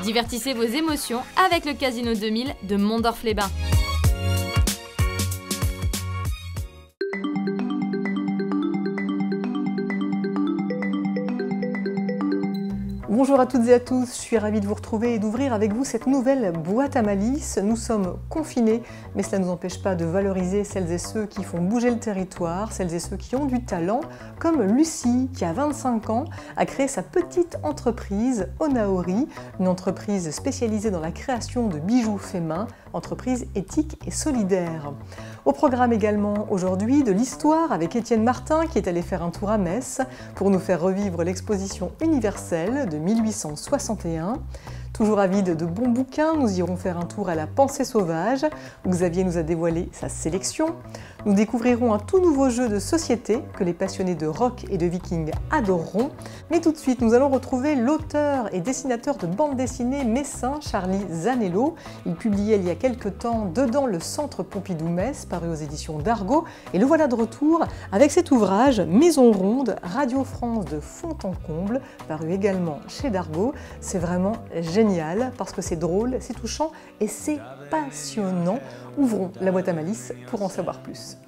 Divertissez vos émotions avec le Casino 2000 de Mondorf-les-Bains. Bonjour à toutes et à tous, je suis ravie de vous retrouver et d'ouvrir avec vous cette nouvelle boîte à malice. Nous sommes confinés, mais cela ne nous empêche pas de valoriser celles et ceux qui font bouger le territoire, celles et ceux qui ont du talent, comme Lucie, qui à 25 ans a créé sa petite entreprise Onaori, une entreprise spécialisée dans la création de bijoux faits main, entreprise éthique et solidaire. Au programme également aujourd'hui de l'histoire avec Étienne Martin qui est allé faire un tour à Metz pour nous faire revivre l'exposition universelle de 1861. Toujours avide de bons bouquins, nous irons faire un tour à la Pensée sauvage, où Xavier nous a dévoilé sa sélection. Nous découvrirons un tout nouveau jeu de société que les passionnés de rock et de vikings adoreront. Mais tout de suite, nous allons retrouver l'auteur et dessinateur de bande dessinée messin Charlie Zanello. Il publiait il y a quelque temps Dedans le Centre Pompidou-Metz, paru aux éditions d'Argo. Et le voilà de retour avec cet ouvrage Maison ronde, Radio France de fond en comble, paru également chez d'Argo. C'est vraiment génial parce que c'est drôle, c'est touchant et c'est passionnant. Ouvrons la boîte à malice pour en savoir plus.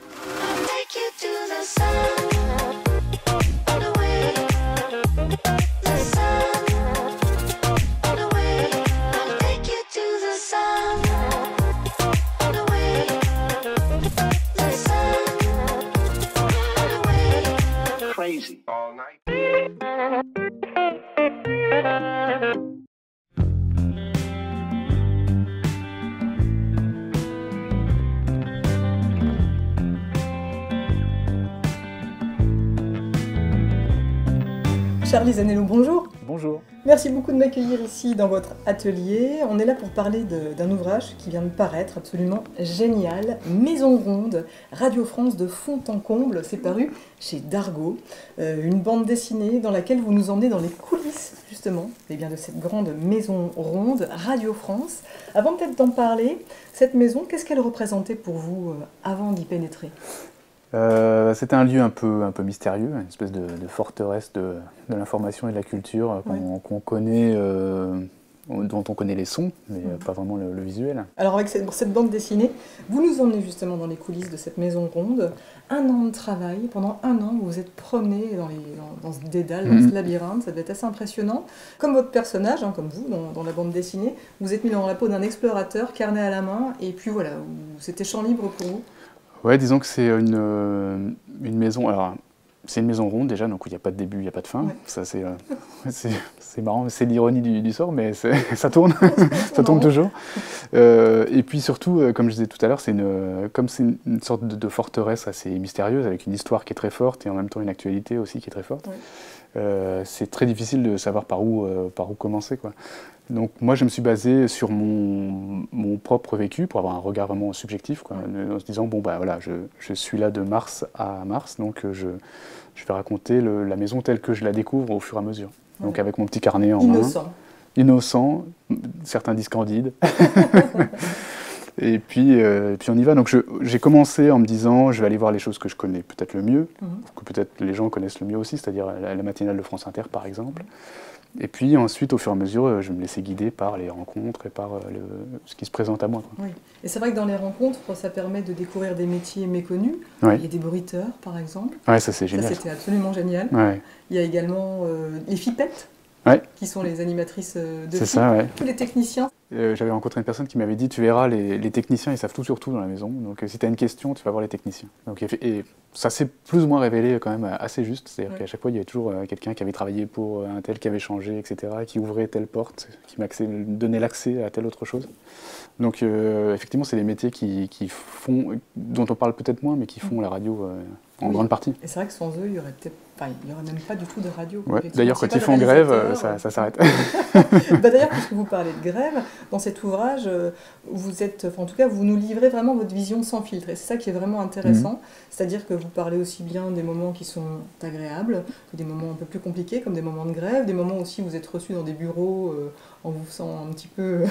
Charlie Zanello, bonjour. Bonjour. Merci beaucoup de m'accueillir ici dans votre atelier. On est là pour parler d'un ouvrage qui vient de paraître absolument génial. Maison ronde, Radio France de fond en comble. C'est paru chez d'Argo. Une bande dessinée dans laquelle vous nous emmenez dans les coulisses, justement, eh bien, de cette grande maison ronde, Radio France. Avant peut-être d'en parler, cette maison, qu'est-ce qu'elle représentait pour vous avant d'y pénétrer ? C'était un lieu un peu mystérieux, une espèce de forteresse de l'information et de la culture qu'on connaît, dont on connaît les sons, mais pas vraiment le visuel. Alors avec cette bande dessinée, vous nous emmenez justement dans les coulisses de cette maison ronde. 1 an de travail, pendant 1 an, vous vous êtes promené dans ce dédale, dans ce labyrinthe, ça devait être assez impressionnant. Comme votre personnage, comme vous, dans la bande dessinée, vous êtes mis dans la peau d'un explorateur, carnet à la main, et puis voilà, c'était champ libre pour vous. Ouais, disons que c'est une maison. Alors, c'est une maison ronde déjà, donc il n'y a pas de début, il n'y a pas de fin. Ouais. Ça, c'est marrant, c'est l'ironie du sort, mais ça tourne, ça tourne toujours. Et puis surtout, comme je disais tout à l'heure, comme c'est une sorte de forteresse assez mystérieuse, avec une histoire qui est très forte et en même temps une actualité aussi qui est très forte. Ouais. C'est très difficile de savoir par où commencer, quoi. Donc moi je me suis basé sur mon propre vécu pour avoir un regard vraiment subjectif, quoi, en se disant bon bah voilà, je suis là de mars à mars, donc je vais raconter la maison telle que je la découvre au fur et à mesure. Donc avec mon petit carnet en main. Innocent, certains disent candide. Et puis on y va. Donc j'ai commencé en me disant je vais aller voir les choses que je connais peut-être le mieux, que peut-être les gens connaissent le mieux aussi, c'est-à-dire la matinale de France Inter par exemple. Et puis ensuite, au fur et à mesure, je me laissais guider par les rencontres et par ce qui se présente à moi, quoi. Oui. Et c'est vrai que dans les rencontres, ça permet de découvrir des métiers méconnus. Oui. Il y a des bruiteurs, par exemple. Oui, ça c'est génial. Ça c'était absolument génial. Ouais. Il y a également les fipettes, qui sont les animatrices de c'est ça, ouais. Tous les techniciens. J'avais rencontré une personne qui m'avait dit, tu verras, les techniciens, ils savent tout sur tout dans la maison, donc si tu as une question, tu vas voir les techniciens. Donc, et ça s'est plus ou moins révélé quand même assez juste, c'est-à-dire qu'à chaque fois, il y avait toujours quelqu'un qui avait travaillé pour un tel, qui avait changé, etc., qui ouvrait telle porte, qui donnait l'accès à telle autre chose. Donc effectivement, c'est des métiers qui font, dont on parle peut-être moins, mais qui font la radio en grande partie. Et c'est vrai que sans eux, il n'y aurait même pas du tout de radio. Ouais. D'ailleurs, quand ils font grève, ça s'arrête. D'ailleurs, puisque vous parlez de grève, dans cet ouvrage, en tout cas, vous nous livrez vraiment votre vision sans filtre. Et c'est ça qui est vraiment intéressant. C'est-à-dire que vous parlez aussi bien des moments qui sont agréables, que des moments un peu plus compliqués, comme des moments de grève, des moments aussi où vous êtes reçus dans des bureaux en vous sentant un petit peu.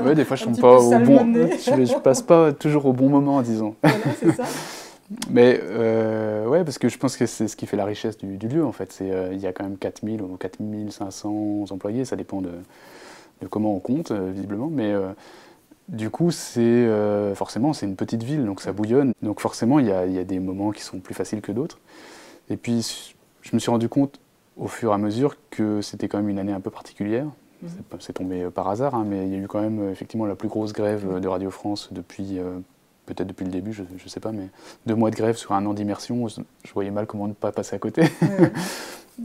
Oui, des fois, je passe pas toujours au bon moment, disons. Voilà, c'est ça. Mais ouais, parce que je pense que c'est ce qui fait la richesse du lieu, en fait. Il y a quand même 4000 ou 4500 employés, ça dépend comment on compte, visiblement, mais du coup, forcément, c'est une petite ville, donc ça bouillonne. Donc forcément, il y a des moments qui sont plus faciles que d'autres. Et puis, je me suis rendu compte, au fur et à mesure, que c'était quand même une année un peu particulière. C'est tombé par hasard, hein, mais il y a eu quand même effectivement la plus grosse grève de Radio France depuis, peut-être depuis le début, je ne sais pas, mais 2 mois de grève sur 1 an d'immersion, je voyais mal comment ne pas passer à côté.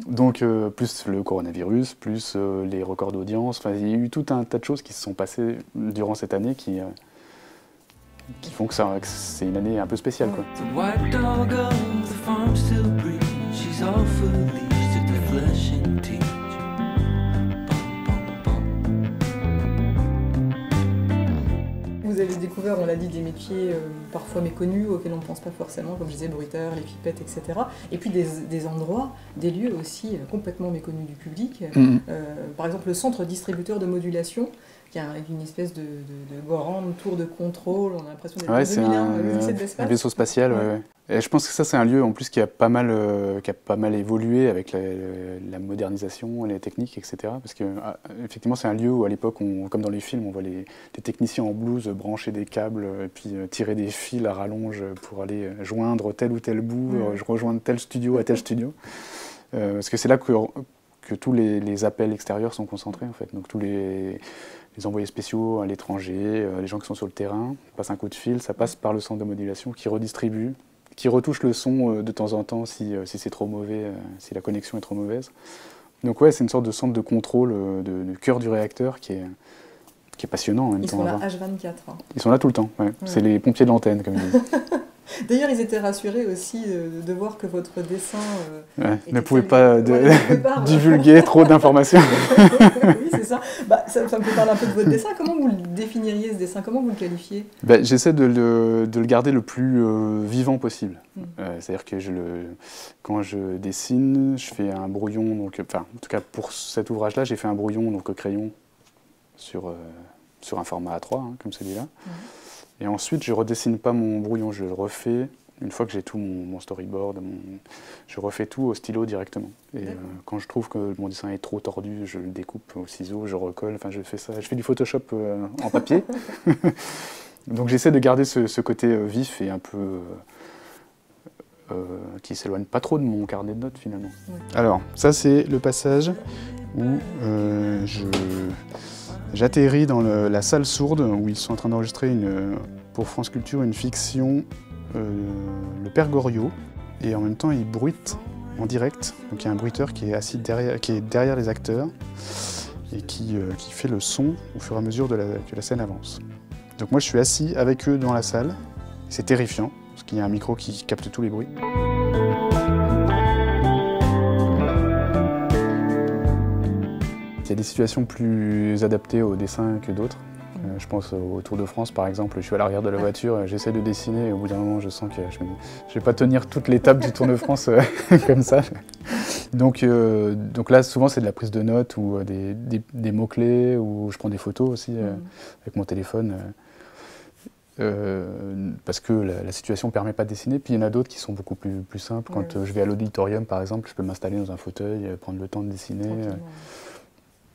Donc, plus le coronavirus, plus les records d'audience, il y a eu tout un tas de choses qui se sont passées durant cette année qui font que c'est une année un peu spéciale, quoi. Vous avez découvert, on l'a dit, des métiers parfois méconnus auxquels on ne pense pas forcément, comme je disais, bruiteurs, les pipettes, etc. Et puis des endroits, des lieux aussi complètement méconnus du public. Par exemple, le centre distributeur de modulation, qui a une espèce de grande tour de contrôle, on a l'impression d'être en 2001, un vaisseau spatial. Ouais. Et je pense que ça, c'est un lieu en plus qui a pas mal évolué avec la modernisation, les techniques, etc. Parce que effectivement, c'est un lieu où à l'époque, comme dans les films, on voit les techniciens en blouse brancher des câbles et puis tirer des fils à rallonge pour aller joindre tel ou tel bout, rejoindre tel studio à tel studio. Parce que c'est là que tous les appels extérieurs sont concentrés, en fait. Donc tous les envoyés spéciaux à l'étranger, les gens qui sont sur le terrain, passent un coup de fil, ça passe par le centre de modulation qui redistribue, qui retouche le son de temps en temps si c'est trop mauvais, si la connexion est trop mauvaise. Donc ouais, c'est une sorte de centre de contrôle du cœur du réacteur qui est passionnant en même temps. Ils sont là H24. Hein. Ils sont là tout le temps, ouais. C'est les pompiers de l'antenne, comme ils disent. D'ailleurs, ils étaient rassurés aussi de voir que votre dessin ne pouvait pas divulguer trop d'informations. Oui, c'est ça. Ça me fait parler un peu de votre dessin. Comment vous le définiriez, ce dessin? Comment vous le qualifiez? J'essaie de le garder le plus vivant possible. C'est-à-dire que quand je dessine, je fais un brouillon. Donc, en tout cas, pour cet ouvrage-là, j'ai fait un brouillon donc, au crayon sur un format A3, hein, comme celui-là. Et ensuite, je ne redessine pas mon brouillon, je le refais, une fois que j'ai tout mon storyboard, je refais tout au stylo directement. Et quand je trouve que mon dessin est trop tordu, je le découpe au ciseau, je recolle, je fais ça. Je fais du Photoshop en papier. Donc j'essaie de garder ce côté vif et un peu... qui ne s'éloigne pas trop de mon carnet de notes, finalement. Alors, ça c'est le passage où j'atterris dans la salle sourde où ils sont en train d'enregistrer pour France Culture une fiction, Le Père Goriot, et en même temps ils bruitent en direct. Donc il y a un bruiteur qui est assis derrière les acteurs et qui fait le son au fur et à mesure que la scène avance. Donc moi je suis assis avec eux dans la salle, c'est terrifiant parce qu'il y a un micro qui capte tous les bruits. Il y a des situations plus adaptées au dessin que d'autres. Je pense au Tour de France, par exemple. Je suis à l'arrière de la voiture, j'essaie de dessiner et au bout d'un moment, je sens que je ne vais pas tenir toute l'étape du Tour de France comme ça. Donc là, souvent, c'est de la prise de notes ou des mots-clés, ou je prends des photos aussi avec mon téléphone. Parce que la situation ne permet pas de dessiner. Puis il y en a d'autres qui sont beaucoup plus simples. Quand je vais à l'auditorium, par exemple, je peux m'installer dans un fauteuil, prendre le temps de dessiner.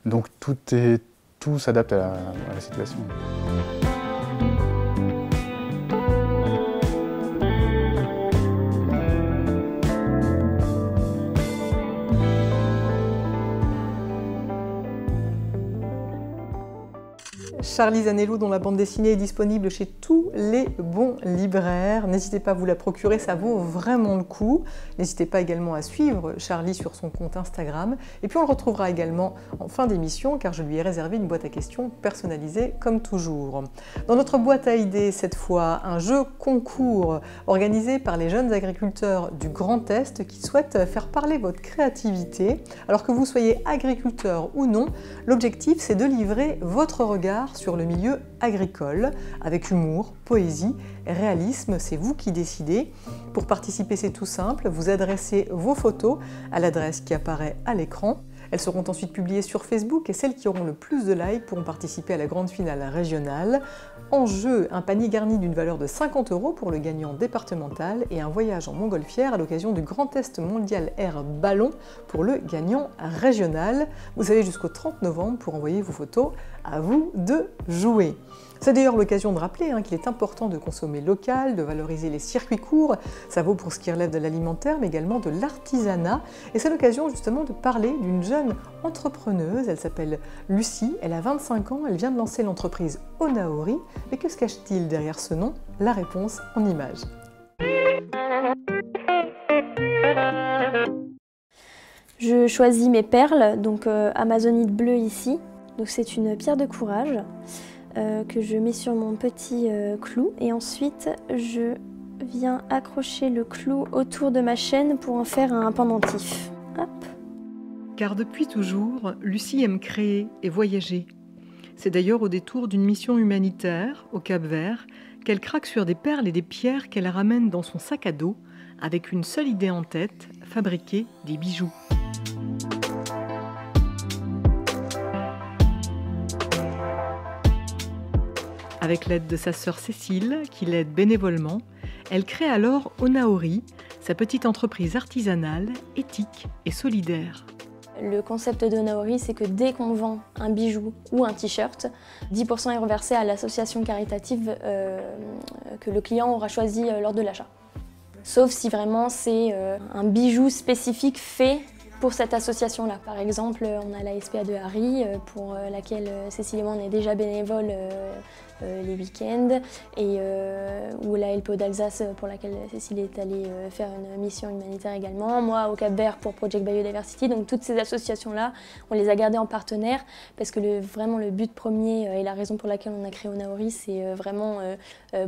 Donc tout s'adapte à la situation. Charlie Zanello, dont la bande dessinée est disponible chez tous les bons libraires. N'hésitez pas à vous la procurer, ça vaut vraiment le coup. N'hésitez pas également à suivre Charlie sur son compte Instagram. Et puis on le retrouvera également en fin d'émission, car je lui ai réservé une boîte à questions personnalisée comme toujours. Dans notre boîte à idées, cette fois, un jeu concours organisé par les jeunes agriculteurs du Grand Est qui souhaitent faire parler votre créativité. Alors que vous soyez agriculteur ou non, l'objectif c'est de livrer votre regard sur le milieu agricole, avec humour, poésie, réalisme, c'est vous qui décidez. Pour participer, c'est tout simple, vous adressez vos photos à l'adresse qui apparaît à l'écran. Elles seront ensuite publiées sur Facebook et celles qui auront le plus de likes pourront participer à la grande finale régionale. En jeu, un panier garni d'une valeur de 50 € pour le gagnant départemental et un voyage en montgolfière à l'occasion du Grand Test mondial Air Ballon pour le gagnant régional. Vous avez jusqu'au 30 novembre pour envoyer vos photos, à vous de jouer. C'est d'ailleurs l'occasion de rappeler qu'il est important de consommer local, de valoriser les circuits courts. Ça vaut pour ce qui relève de l'alimentaire, mais également de l'artisanat. Et c'est l'occasion justement de parler d'une jeune entrepreneuse. Elle s'appelle Lucie, elle a 25 ans, elle vient de lancer l'entreprise Onaori. Mais que se cache-t-il derrière ce nom? La réponse en images. Je choisis mes perles, donc amazonite bleue ici. Donc c'est une pierre de courage que je mets sur mon petit clou et ensuite je viens accrocher le clou autour de ma chaîne pour en faire un pendentif. Hop. Car depuis toujours, Lucie aime créer et voyager. C'est d'ailleurs au détour d'une mission humanitaire au Cap-Vert qu'elle craque sur des perles et des pierres qu'elle ramène dans son sac à dos avec une seule idée en tête, fabriquer des bijoux. Avec l'aide de sa sœur Cécile, qui l'aide bénévolement, elle crée alors Onaori, sa petite entreprise artisanale, éthique et solidaire. Le concept d'Onaori, c'est que dès qu'on vend un bijou ou un t-shirt, 10% est reversé à l'association caritative que le client aura choisi lors de l'achat. Sauf si vraiment c'est un bijou spécifique fait pour cette association-là. Par exemple, on a la SPA de Harry, pour laquelle Cécile et moi on est déjà bénévoles les week-ends, et ou la LPO d'Alsace pour laquelle Cécile est allée faire une mission humanitaire également. Moi au Cap-Vert pour Project Biodiversity. Donc toutes ces associations-là, on les a gardées en partenaire parce que vraiment le but premier et la raison pour laquelle on a créé Onaori, c'est vraiment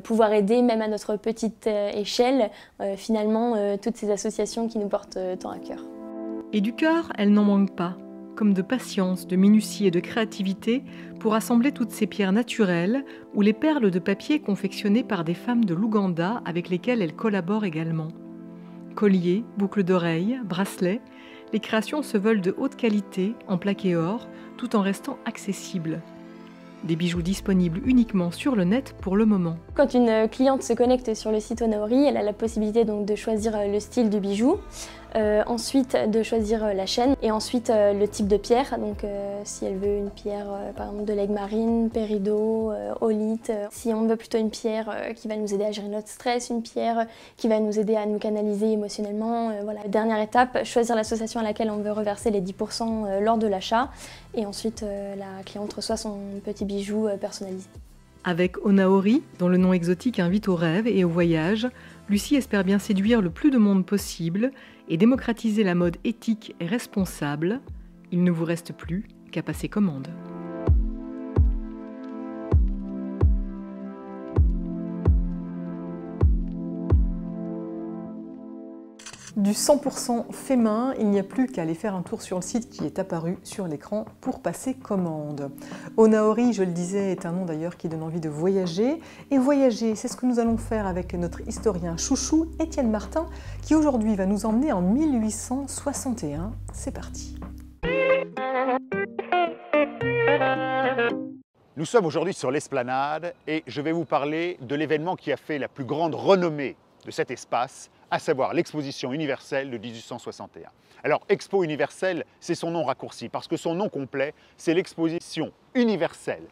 pouvoir aider, même à notre petite échelle, finalement toutes ces associations qui nous portent tant à cœur. Et du cœur, elle n'en manque pas, comme de patience, de minutie et de créativité pour assembler toutes ces pierres naturelles ou les perles de papier confectionnées par des femmes de l'Ouganda avec lesquelles elle collabore également. Colliers, boucles d'oreilles, bracelets, les créations se veulent de haute qualité, en plaqué or, tout en restant accessibles. Des bijoux disponibles uniquement sur le net pour le moment. Quand une cliente se connecte sur le site Onaori, elle a la possibilité donc de choisir le style du bijou, ensuite de choisir la chaîne et ensuite le type de pierre. Donc si elle veut une pierre par exemple de l'aigle marine, péridot, olite. Si on veut plutôt une pierre qui va nous aider à gérer notre stress, une pierre qui va nous aider à nous canaliser émotionnellement. Voilà. Dernière étape, choisir l'association à laquelle on veut reverser les 10% lors de l'achat. Et ensuite la cliente reçoit son petit bijou personnalisé. Avec Onaori, dont le nom exotique invite au rêve et au voyage, Lucie espère bien séduire le plus de monde possible et démocratiser la mode éthique et responsable. Il ne vous reste plus qu'à passer commande. Du 100% fait main, il n'y a plus qu'à aller faire un tour sur le site qui est apparu sur l'écran pour passer commande. Onaori, je le disais, est un nom d'ailleurs qui donne envie de voyager. Et voyager, c'est ce que nous allons faire avec notre historien chouchou, Étienne Martin, qui aujourd'hui va nous emmener en 1861. C'est parti. Nous sommes aujourd'hui sur l'Esplanade et je vais vous parler de l'événement qui a fait la plus grande renommée de cet espace, à savoir l'exposition universelle de 1861. Alors, Expo universelle, c'est son nom raccourci, parce que son nom complet, c'est l'exposition universelle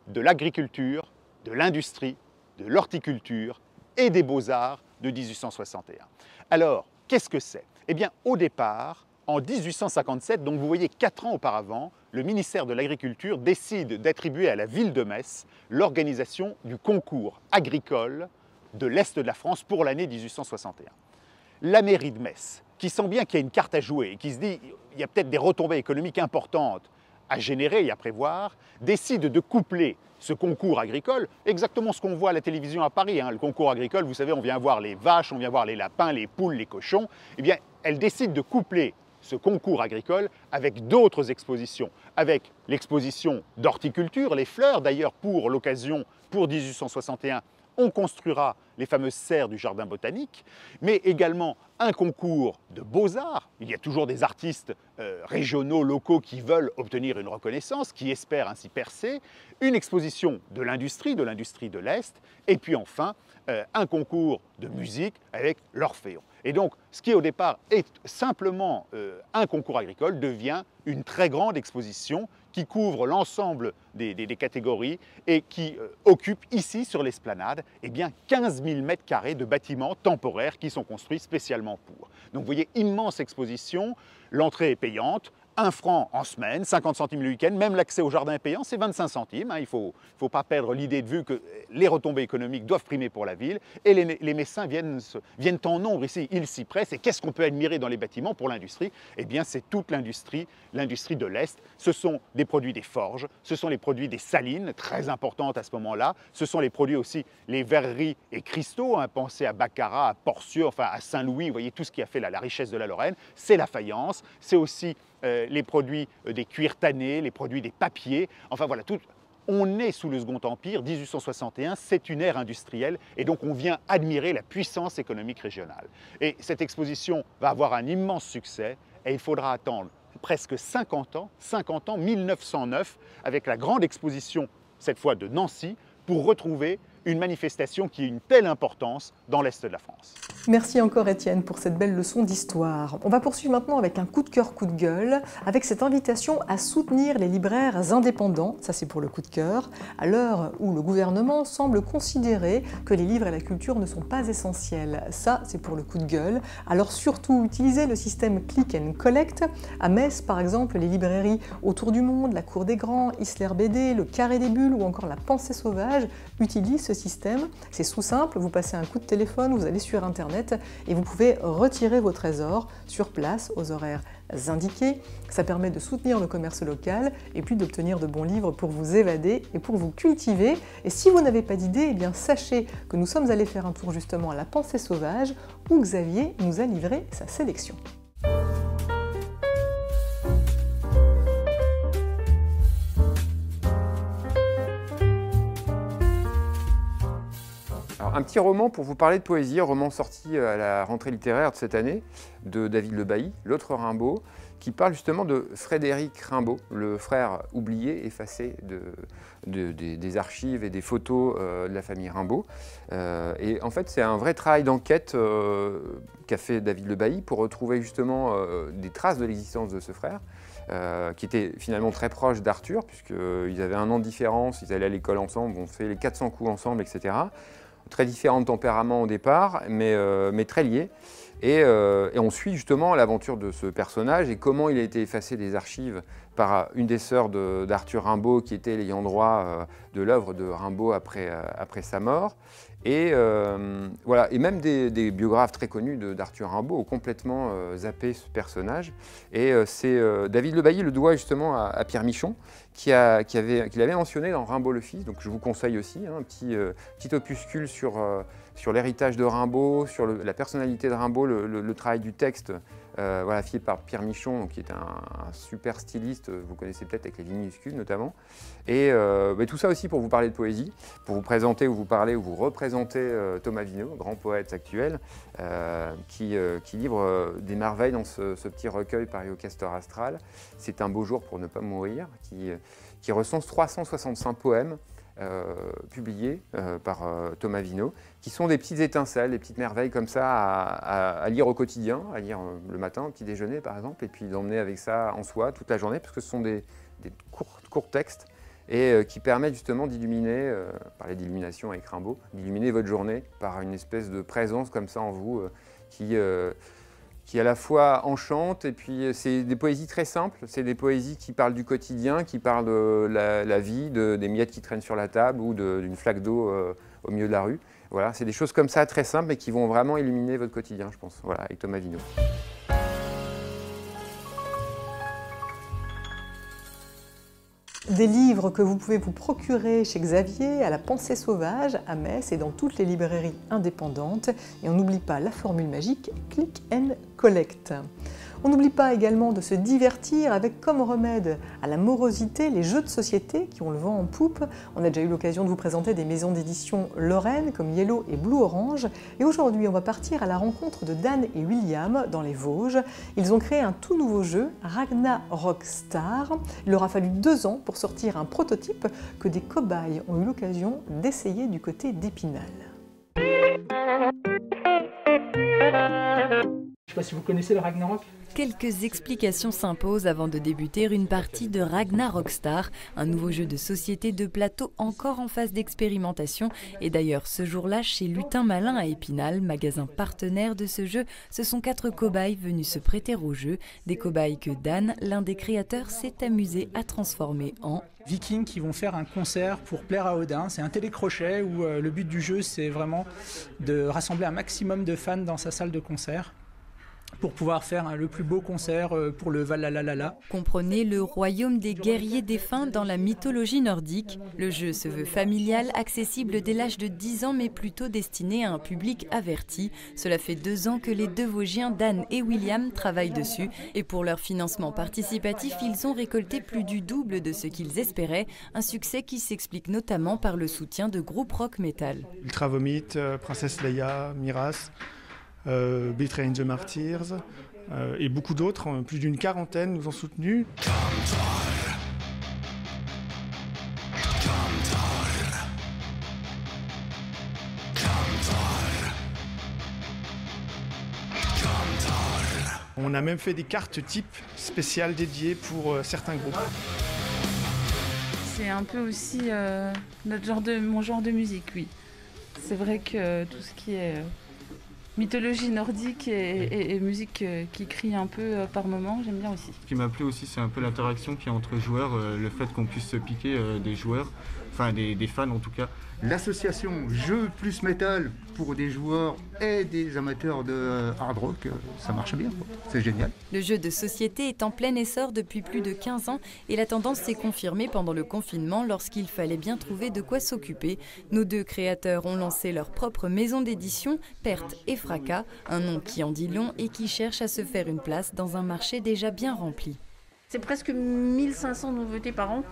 de l'agriculture, de l'industrie, de l'horticulture et des beaux-arts de 1861. Alors, qu'est-ce que c'est? Eh bien, au départ, en 1857, donc vous voyez 4 ans auparavant, le ministère de l'Agriculture décide d'attribuer à la ville de Metz l'organisation du concours agricole de l'Est de la France pour l'année 1861. La mairie de Metz, qui sent bien qu'il y a une carte à jouer et qui se dit qu'il y a peut-être des retombées économiques importantes à générer et à prévoir, décide de coupler ce concours agricole, exactement ce qu'on voit à la télévision à Paris, le concours agricole, vous savez, on vient voir les vaches, on vient voir les lapins, les poules, les cochons, eh bien, elle décide de coupler ce concours agricole avec d'autres expositions, avec l'exposition d'horticulture, les fleurs d'ailleurs pour l'occasion, pour 1861, on construira les fameuses serres du jardin botanique, mais également un concours de beaux-arts. Il y a toujours des artistes régionaux, locaux qui veulent obtenir une reconnaissance, qui espèrent ainsi percer, une exposition de l'industrie de l'Est, et puis enfin un concours de musique avec l'Orphéon. Et donc, ce qui au départ est simplement un concours agricole devient une très grande exposition qui couvre l'ensemble des catégories et qui occupe ici, sur l'esplanade, eh bien 15 000 m² de bâtiments temporaires qui sont construits spécialement pour. Donc vous voyez, immense exposition, l'entrée est payante, 1 franc en semaine, 50 centimes le week-end, même l'accès au jardin est payant, c'est 25 centimes. Il ne faut pas perdre l'idée de vue que les retombées économiques doivent primer pour la ville. Et les Messins viennent en nombre ici, ils s'y pressent. Et qu'est-ce qu'on peut admirer dans les bâtiments pour l'industrie? Eh bien, c'est toute l'industrie de l'Est. Ce sont des produits des forges, ce sont les produits des salines, très importantes à ce moment-là. Ce sont les produits aussi, les verreries et cristaux, pensez à Baccarat, à Porcieux, enfin à Saint-Louis, vous voyez tout ce qui a fait la richesse de la Lorraine. C'est la faïence, c'est aussi les produits des cuirs tannés, les produits des papiers, enfin voilà, on est sous le Second Empire, 1861, c'est une ère industrielle et donc on vient admirer la puissance économique régionale. Et cette exposition va avoir un immense succès et il faudra attendre presque 50 ans, 1909, avec la grande exposition, cette fois de Nancy, pour retrouver une manifestation qui a une telle importance dans l'Est de la France. Merci encore Étienne pour cette belle leçon d'histoire. On va poursuivre maintenant avec un coup de cœur, coup de gueule, avec cette invitation à soutenir les libraires indépendants, ça c'est pour le coup de cœur, à l'heure où le gouvernement semble considérer que les livres et la culture ne sont pas essentiels. Ça c'est pour le coup de gueule. Alors surtout utilisez le système Click and Collect. À Metz par exemple, les librairies Autour du Monde, la Cour des Grands, Isler BD, le Carré des Bulles ou encore la Pensée Sauvage utilisent ce système. C'est tout simple, vous passez un coup de téléphone, vous allez sur internet et vous pouvez retirer vos trésors sur place aux horaires indiqués. Ça permet de soutenir le commerce local et puis d'obtenir de bons livres pour vous évader et pour vous cultiver. Et si vous n'avez pas d'idée, eh bien sachez que nous sommes allés faire un tour justement à la Pensée Sauvage où Xavier nous a livré sa sélection. Alors, un petit roman pour vous parler de poésie, un roman sorti à la rentrée littéraire de cette année de David Le Bailly, L'autre Rimbaud, qui parle justement de Frédéric Rimbaud, le frère oublié, effacé des archives et des photos de la famille Rimbaud. Et en fait, c'est un vrai travail d'enquête qu'a fait David Le Bailly pour retrouver justement des traces de l'existence de ce frère, qui était finalement très proche d'Arthur, puisqu'ils avaient 1 an de différence, ils allaient à l'école ensemble, ont fait les 400 coups ensemble, etc. Très différents de tempérament au départ, mais très liés. Et on suit justement l'aventure de ce personnage et comment il a été effacé des archives par une des sœurs d'Arthur Rimbaud, qui était l'ayant droit de l'œuvre de Rimbaud après sa mort. Et voilà, et même des biographes très connus d'Arthur Rimbaud ont complètement zappé ce personnage. Et c'est David Le Bailly le doit justement à Pierre Michon, qui l'avait mentionné dans Rimbaud le Fils. Donc je vous conseille aussi un petit opuscule sur l'héritage de Rimbaud, sur la personnalité de Rimbaud, le travail du texte, voilà, fait par Pierre Michon, qui est un super styliste, vous connaissez peut-être avec les minuscules notamment. Et tout ça aussi pour vous parler de poésie, pour vous présenter ou vous parler ou vous représenter Thomas Vino, grand poète actuel, qui livre des merveilles dans ce petit recueil paru au Castor Astral. C'est un beau jour pour ne pas mourir, qui recense 365 poèmes publiés par Thomas Vino, qui sont des petites étincelles, des petites merveilles comme ça à lire au quotidien, à lire le matin au petit déjeuner par exemple, et puis d'emmener avec ça en soi toute la journée, parce que ce sont des courts textes et qui permettent justement d'illuminer, parler d'illumination avec Rimbaud, d'illuminer votre journée par une espèce de présence comme ça en vous qui à la fois enchante, et puis c'est des poésies très simples, c'est des poésies qui parlent du quotidien, qui parlent de la vie, des miettes qui traînent sur la table ou d'une flaque d'eau au milieu de la rue. Voilà, c'est des choses comme ça très simples et qui vont vraiment illuminer votre quotidien, je pense, voilà, avec Thomas Vino. Des livres que vous pouvez vous procurer chez Xavier, à la Pensée Sauvage, à Metz et dans toutes les librairies indépendantes. Et on n'oublie pas la formule magique Click and Collect. On n'oublie pas également de se divertir avec comme remède à la morosité les jeux de société qui ont le vent en poupe. On a déjà eu l'occasion de vous présenter des maisons d'édition lorraines comme Yellow et Blue Orange. Et aujourd'hui, on va partir à la rencontre de Dan et William dans les Vosges. Ils ont créé un tout nouveau jeu, Ragnarok Star. Il leur a fallu 2 ans pour sortir un prototype que des cobayes ont eu l'occasion d'essayer du côté d'Épinal. Je ne sais pas si vous connaissez le Ragnarok. Quelques explications s'imposent avant de débuter une partie de Ragnarok Star, un nouveau jeu de société de plateau encore en phase d'expérimentation. Et d'ailleurs, ce jour-là, chez Lutin Malin à Épinal, magasin partenaire de ce jeu, ce sont 4 cobayes venus se prêter au jeu. Des cobayes que Dan, l'un des créateurs, s'est amusé à transformer en Vikings qui vont faire un concert pour plaire à Odin. C'est un télécrochet où le but du jeu, c'est vraiment de rassembler un maximum de fans dans sa salle de concert pour pouvoir faire le plus beau concert pour le Valhalla. Comprenez le royaume des guerriers défunts dans la mythologie nordique. Le jeu se veut familial, accessible dès l'âge de 10 ans, mais plutôt destiné à un public averti. Cela fait 2 ans que les 2 Vosgiens, Dan et William, travaillent dessus. Et pour leur financement participatif, ils ont récolté plus du double de ce qu'ils espéraient. Un succès qui s'explique notamment par le soutien de groupes rock metal. Ultra Vomit, Princesse Leia, Miras, Betraying the Martyrs et beaucoup d'autres, plus d'une 40aine nous ont soutenus. On a même fait des cartes type spéciales dédiées pour certains groupes. C'est un peu aussi mon genre de musique, oui. C'est vrai que tout ce qui est mythologie nordique et musique qui crie un peu par moment, j'aime bien aussi. Ce qui m'a plu aussi, c'est un peu l'interaction qu'il y a entre joueurs, le fait qu'on puisse se piquer des joueurs, enfin des fans en tout cas. L'association jeu plus métal pour des joueurs et des amateurs de hard rock, ça marche bien, c'est génial. Le jeu de société est en plein essor depuis plus de 15 ans et la tendance s'est confirmée pendant le confinement lorsqu'il fallait bien trouver de quoi s'occuper. Nos 2 créateurs ont lancé leur propre maison d'édition, Perte et Fracas, un nom qui en dit long et qui cherche à se faire une place dans un marché déjà bien rempli. C'est presque 1500 nouveautés par an.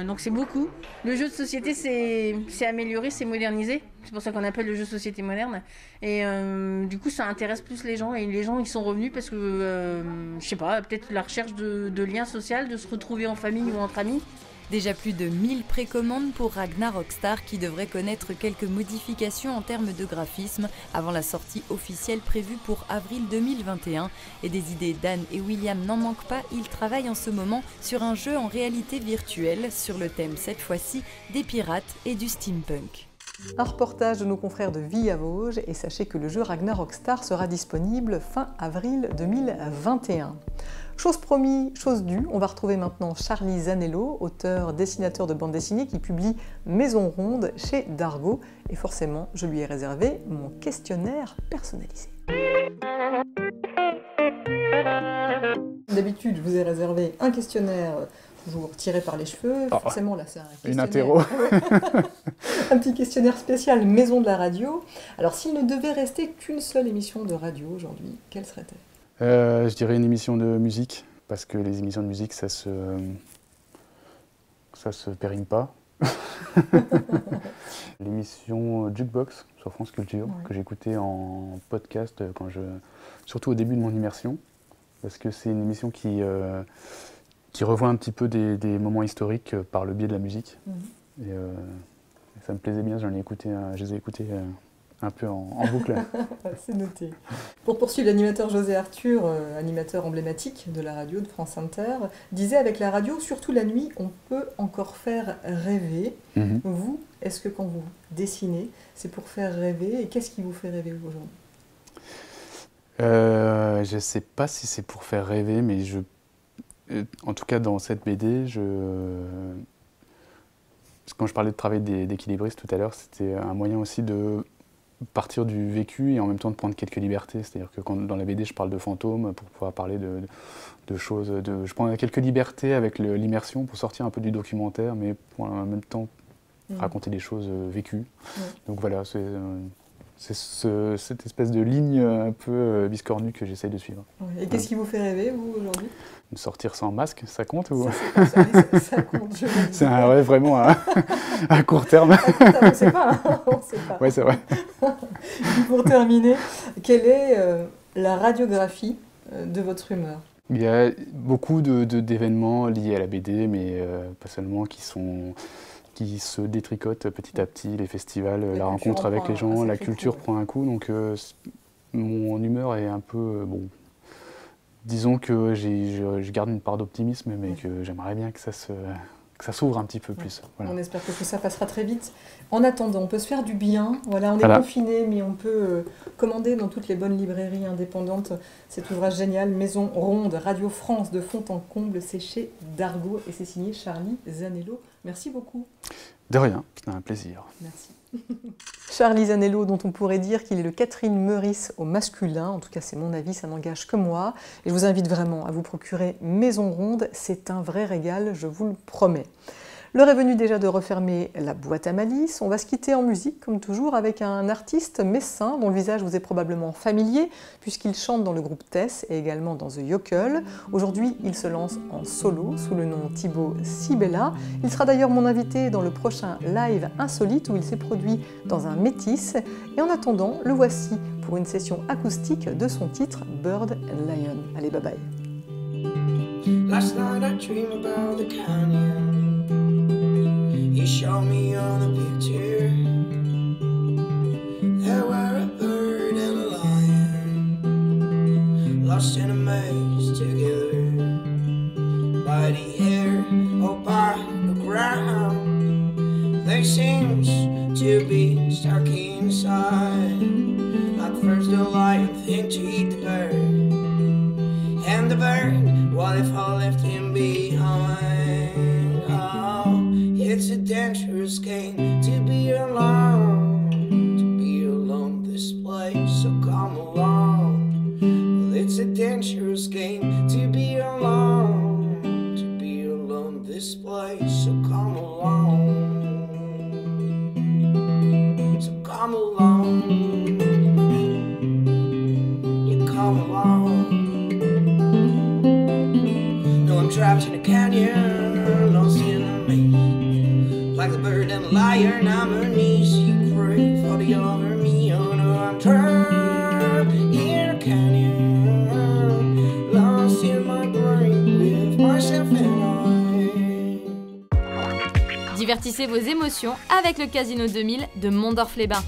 Donc c'est beaucoup. Le jeu de société c'est amélioré, c'est modernisé. C'est pour ça qu'on appelle le jeu de société moderne. Et du coup ça intéresse plus les gens. Et les gens ils sont revenus parce que, je sais pas, peut-être la recherche de liens sociaux, de se retrouver en famille ou entre amis. Déjà plus de 1000 précommandes pour Ragnarok Star qui devrait connaître quelques modifications en termes de graphisme avant la sortie officielle prévue pour avril 2021. Et des idées, Dan et William n'en manquent pas, ils travaillent en ce moment sur un jeu en réalité virtuelle sur le thème cette fois-ci des pirates et du steampunk. Un reportage de nos confrères de Vie à Vosges et sachez que le jeu Ragnarok Star sera disponible fin avril 2021. Chose promis, chose due, on va retrouver maintenant Charlie Zanello, auteur, dessinateur de bande dessinée qui publie Maison Ronde chez Dargaud. Et forcément, je lui ai réservé mon questionnaire personnalisé. D'habitude, je vous ai réservé un questionnaire toujours tiré par les cheveux. Forcément, là, c'est un questionnaire. Une interro. Un petit questionnaire spécial Maison de la radio. Alors, s'il ne devait rester qu'une seule émission de radio aujourd'hui, quelle serait-elle ? Je dirais une émission de musique, parce que les émissions de musique, ça se périme pas. L'émission Jukebox sur France Culture, que j'écoutais en podcast, surtout au début de mon immersion, parce que c'est une émission qui revoit un petit peu des moments historiques par le biais de la musique. Et ça me plaisait bien, je les ai écoutés un peu en boucle. C'est noté. Pour poursuivre, l'animateur José Arthur, animateur emblématique de la radio de France Inter, disait avec la radio, surtout la nuit, on peut encore faire rêver. Vous, est-ce que quand vous dessinez, c'est pour faire rêver? Et qu'est-ce qui vous fait rêver aujourd'hui? Je ne sais pas si c'est pour faire rêver, mais en tout cas dans cette BD, quand je parlais de travail d'équilibriste tout à l'heure, c'était un moyen aussi de partir du vécu et en même temps de prendre quelques libertés. C'est-à-dire que dans la BD, je parle de fantômes pour pouvoir parler de choses. Je prends quelques libertés avec l'immersion pour sortir un peu du documentaire, mais pour en même temps raconter des choses vécues. Donc voilà, C'est cette espèce de ligne un peu biscornue que j'essaye de suivre. Et qu'est-ce qui vous fait rêver, vous, aujourd'hui? Sortir sans masque, ça compte ou... Ça compte, je me dis. C'est un rêve vraiment à court terme. On ne sait pas. On sait pas. Oui, c'est vrai. Pour terminer, quelle est la radiographie de votre humeur? Il y a beaucoup d'événements liés à la BD, mais pas seulement, qui se détricotent petit à petit, les festivals, la rencontre avec les gens, la culture prend un coup, donc mon humeur est un peu... bon, disons que je garde une part d'optimisme, mais que j'aimerais bien que ça s'ouvre un petit peu plus. Voilà. On espère que tout ça passera très vite. En attendant, on peut se faire du bien. Voilà, on est confiné, mais on peut commander dans toutes les bonnes librairies indépendantes cet ouvrage génial, Maison ronde, Radio France de fond en comble, c'est chez Dargaud et c'est signé Charlie Zanello. Merci beaucoup. De rien, c'était un plaisir. Merci. Charlie Zanello, dont on pourrait dire qu'il est le Catherine Meurice au masculin, en tout cas c'est mon avis, ça n'engage que moi. Et je vous invite vraiment à vous procurer Maison ronde, c'est un vrai régal, je vous le promets. L'heure est venue déjà de refermer la boîte à malice. On va se quitter en musique, comme toujours, avec un artiste messin dont le visage vous est probablement familier, puisqu'il chante dans le groupe Tess et également dans The Yokel. Aujourd'hui, il se lance en solo sous le nom Thibaut Sibella. Il sera d'ailleurs mon invité dans le prochain live insolite où il s'est produit dans un métis. Et en attendant, le voici pour une session acoustique de son titre Bird and Lion. Allez, bye bye. Last night I dreamed about the canyon. You showed me on the picture. There were a bird and a lion, lost in a maze together. By the hair or by the ground, they seemed to be stuck inside. At first the lion think to eat the bird, and the bird, what if I left him behind? Oh, it's a dangerous game to be alone this place, so come along. Well, it's a dangerous game to be alone this place, so come along. So come along, you come along. No, I'm trapped in a canyon, lost in a maze. Like the bird and the lion, I'm uneasy, pray for the other me. Oh no, I'm trapped in a canyon, lost in my brain with myself and I. Divertissez vos émotions avec le Casino 2000 de Mondorf-les-Bains.